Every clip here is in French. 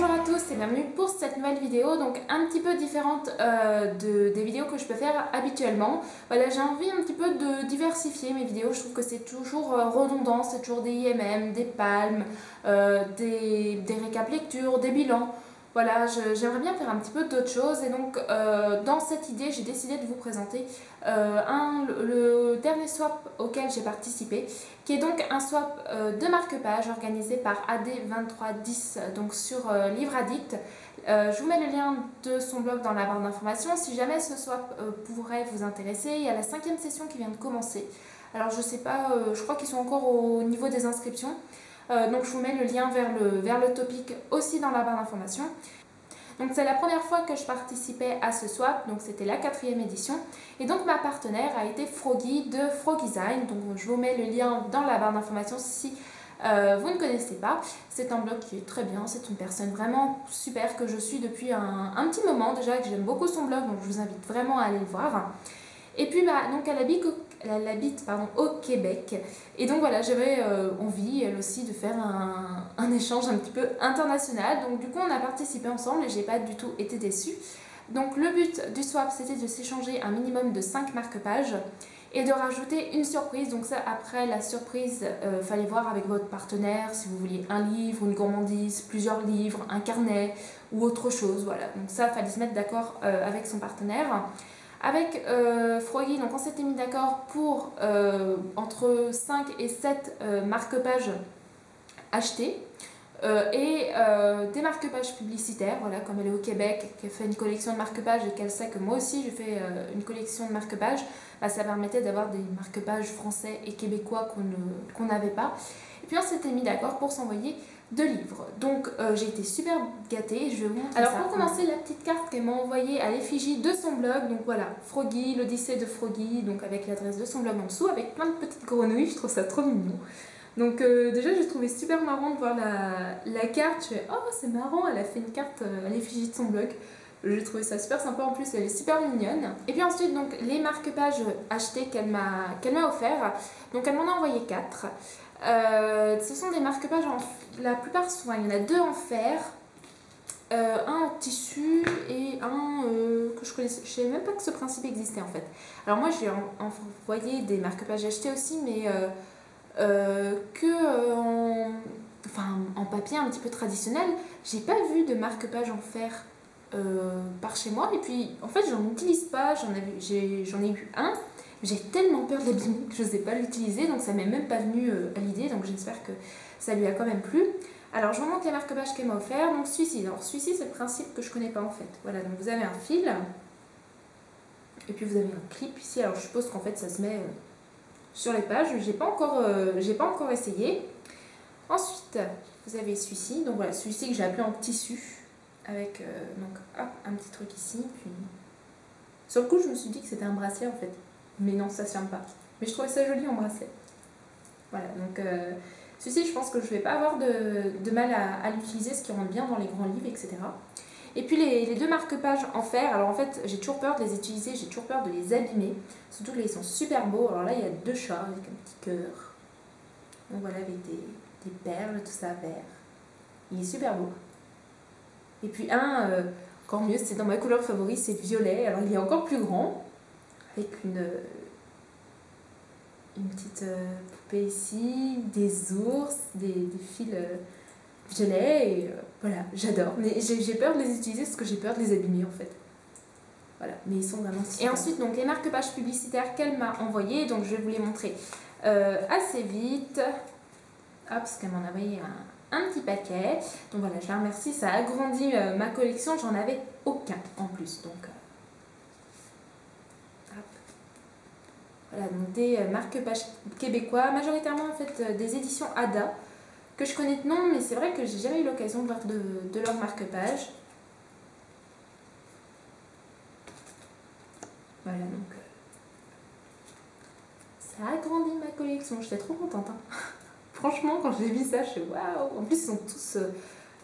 Bonjour à tous et bienvenue pour cette nouvelle vidéo, donc un petit peu différente des vidéos que je peux faire habituellement. Voilà, j'ai envie un petit peu de diversifier mes vidéos, je trouve que c'est toujours redondant, c'est toujours des IMM, des palmes, des récaps lecture, des bilans. Voilà, j'aimerais bien faire un petit peu d'autres choses et donc dans cette idée j'ai décidé de vous présenter le dernier swap auquel j'ai participé, qui est donc un swap de marque-page organisé par AD2310 donc sur Livre Addict. Je vous mets le lien de son blog dans la barre d'informations si jamais ce swap pourrait vous intéresser. Il y a la 5e session qui vient de commencer. Alors je sais pas, je crois qu'ils sont encore au niveau des inscriptions. Donc je vous mets le lien vers le topic aussi dans la barre d'informations. Donc c'est la première fois que je participais à ce swap, donc c'était la 4e édition. Et donc ma partenaire a été Froggy de Froggysign, donc je vous mets le lien dans la barre d'informations si vous ne connaissez pas. C'est un blog qui est très bien, c'est une personne vraiment super que je suis depuis un petit moment déjà, que j'aime beaucoup son blog, donc je vous invite vraiment à aller le voir. Et puis donc elle habite au Québec. Et donc voilà, j'avais envie, elle aussi, de faire un échange un petit peu international. Donc du coup, on a participé ensemble et j'ai pas du tout été déçue. Donc le but du swap, c'était de s'échanger un minimum de 5 marque-pages et de rajouter une surprise. Donc ça, après la surprise, fallait voir avec votre partenaire si vous vouliez un livre, une gourmandise, plusieurs livres, un carnet ou autre chose. Voilà, donc ça, fallait se mettre d'accord avec son partenaire. Avec Froggy, donc on s'était mis d'accord pour entre 5 et 7 marque-pages achetés et des marque-pages publicitaires. Voilà, comme elle est au Québec, qu'elle fait une collection de marque-pages et qu'elle sait que moi aussi je fais une collection de marque-pages, bah, ça permettait d'avoir des marque-pages français et québécois qu'on n'avait pas. Et puis on s'était mis d'accord pour s'envoyer 2 livres. Donc j'ai été super gâtée, je vais vous montrer ça. Alors pour commencer, la petite carte qu'elle m'a envoyée à l'effigie de son blog, donc voilà, Froggy, l'Odyssée de Froggy, donc avec l'adresse de son blog en dessous, avec plein de petites grenouilles, je trouve ça trop mignon. Donc déjà j'ai trouvé super marrant de voir la carte, je fais oh c'est marrant, elle a fait une carte à l'effigie de son blog. J'ai trouvé ça super sympa, en plus elle est super mignonne. Et puis ensuite donc les marque-pages achetés qu'elle m'a offert, donc elle m'en a envoyé 4. Ce sont des marque-pages, la plupart souvent, il y en a 2 en fer, un en tissu et un que je connaissais, je savais même pas que ce principe existait en fait. Alors moi j'ai envoyé des marque-pages achetés aussi, mais en papier un petit peu traditionnel. J'ai pas vu de marque-page en fer par chez moi, et puis en fait j'en utilise pas, j'en ai eu un. J'ai tellement peur de l'abîmer que je n'osais pas l'utiliser, donc ça m'est même pas venu à l'idée, donc j'espère que ça lui a quand même plu. Alors je vous montre les marque-pages qu'elle m'a offert. Donc celui-ci, c'est le principe que je connais pas en fait. Voilà, donc vous avez un fil, et puis vous avez un clip ici. Alors je suppose qu'en fait ça se met sur les pages, j'ai pas encore essayé. Ensuite, vous avez celui-ci, donc voilà, celui-ci que j'ai appelé en tissu, avec donc hop, un petit truc ici, puis sur le coup je me suis dit que c'était un bracelet en fait. Mais non, ça ne se ferme pas. Mais je trouvais ça joli en bracelet. Voilà, donc celui-ci, je pense que je ne vais pas avoir de mal à l'utiliser, ce qui rentre bien dans les grands livres, etc. Et puis les 2 marque-pages en fer, alors en fait, j'ai toujours peur de les utiliser, j'ai toujours peur de les abîmer. Surtout que là, ils sont super beaux. Alors là, il y a 2 chats avec un petit cœur. Donc voilà, avec des perles, tout ça, vert. Il est super beau. Et puis encore mieux, c'est dans ma couleur favorite, c'est violet. Alors il est encore plus grand, avec une petite poupée ici, des ours, des fils violets, et voilà, j'adore. Mais j'ai peur de les utiliser parce que j'ai peur de les abîmer en fait. Voilà, mais ils sont vraiment super. Et ensuite, donc les marque-pages publicitaires qu'elle m'a envoyées, donc je vais vous les montrer assez vite. Hop, parce qu'elle m'en a envoyé un petit paquet. Donc voilà, je la remercie, ça a agrandi ma collection, j'en avais aucun en plus. Donc voilà, donc des marque-pages québécois, majoritairement en fait des éditions Ada, que je connais de nom, mais c'est vrai que j'ai jamais eu l'occasion de voir de leur marque-page. Voilà, donc ça a agrandi ma collection, j'étais trop contente. Hein. Franchement, quand j'ai vu ça, je suis waouh! En plus,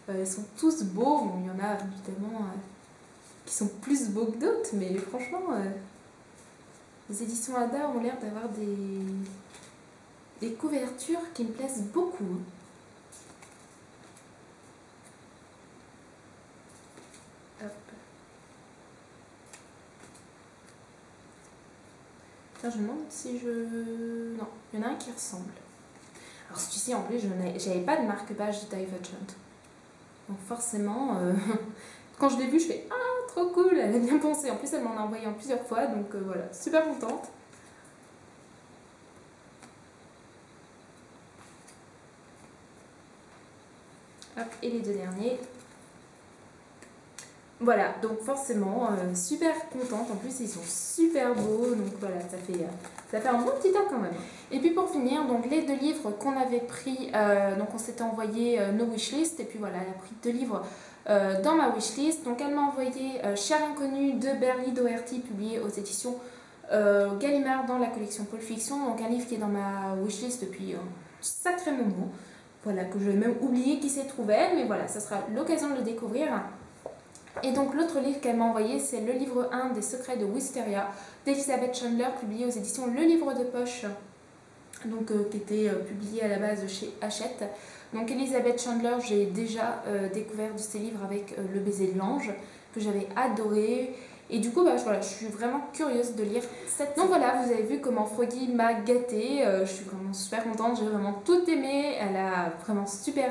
ils sont tous beaux. Bon, il y en a évidemment qui sont plus beaux que d'autres, mais franchement. Les éditions Ada ont l'air d'avoir des couvertures qui me plaisent beaucoup. Hop. Tiens, je me demande si je... Non, il y en a un qui ressemble. Alors celui-ci en plus, j'avais pas de marque-page de Divergent. Donc forcément, quand je l'ai vu, je fais « Ah, trop cool, elle a bien pensé ». En plus, elle m'en a envoyé en plusieurs fois, donc voilà, super contente. Hop, et les deux derniers. Voilà, donc forcément, super contente. En plus, ils sont super beaux, donc voilà, ça fait un bon petit temps quand même. Et puis pour finir, donc les 2 livres qu'on avait pris, donc on s'était envoyé nos wishlist, et puis voilà, elle a pris 2 livres dans ma wishlist. Donc elle m'a envoyé Cher Inconnu de Berly Doherty, publié aux éditions Gallimard dans la collection Pulp Fiction, donc un livre qui est dans ma wishlist depuis un sacré moment. Voilà, que je vais même oublier qui s'y trouvait, mais voilà, ça sera l'occasion de le découvrir. Et donc l'autre livre qu'elle m'a envoyé, c'est le livre 1 des secrets de Wisteria d'Elizabeth Chandler, publié aux éditions Le Livre de Poche, donc qui était publié à la base chez Hachette. Donc Elizabeth Chandler, j'ai déjà découvert de ses livres avec Le baiser de l'ange, que j'avais adoré. Et du coup, voilà, je suis vraiment curieuse de lire cette... Donc voilà, vous avez vu comment Froggy m'a gâtée. Je suis vraiment super contente, j'ai vraiment tout aimé. Elle a vraiment super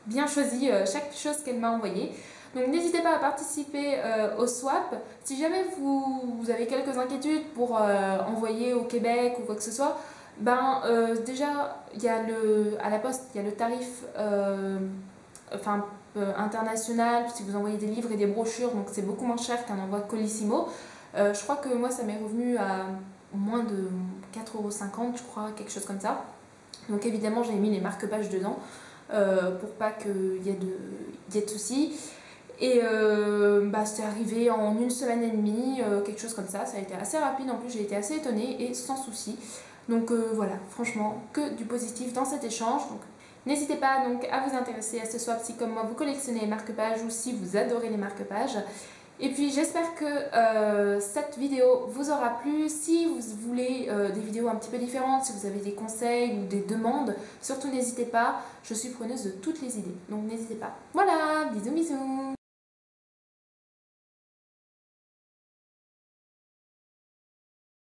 bien choisi chaque chose qu'elle m'a envoyée. Donc n'hésitez pas à participer au swap. Si jamais vous avez quelques inquiétudes pour envoyer au Québec ou quoi que ce soit, déjà il y a à la poste, il y a le tarif international si vous envoyez des livres et des brochures, donc c'est beaucoup moins cher qu'un envoi Colissimo. Je crois que moi ça m'est revenu à moins de 4,50 €, je crois, quelque chose comme ça. Donc évidemment j'ai mis les marque-pages dedans pour pas qu'il y ait de soucis. Et c'est arrivé en 1 semaine et demie, quelque chose comme ça. Ça a été assez rapide, en plus j'ai été assez étonnée et sans souci. Donc voilà, franchement, que du positif dans cet échange. Donc n'hésitez pas donc à vous intéresser à ce swap si comme moi vous collectionnez les marque-pages ou si vous adorez les marque-pages. Et puis j'espère que cette vidéo vous aura plu. Si vous voulez des vidéos un petit peu différentes, si vous avez des conseils ou des demandes, surtout n'hésitez pas, je suis preneuse de toutes les idées. Donc n'hésitez pas. Voilà, bisous bisous.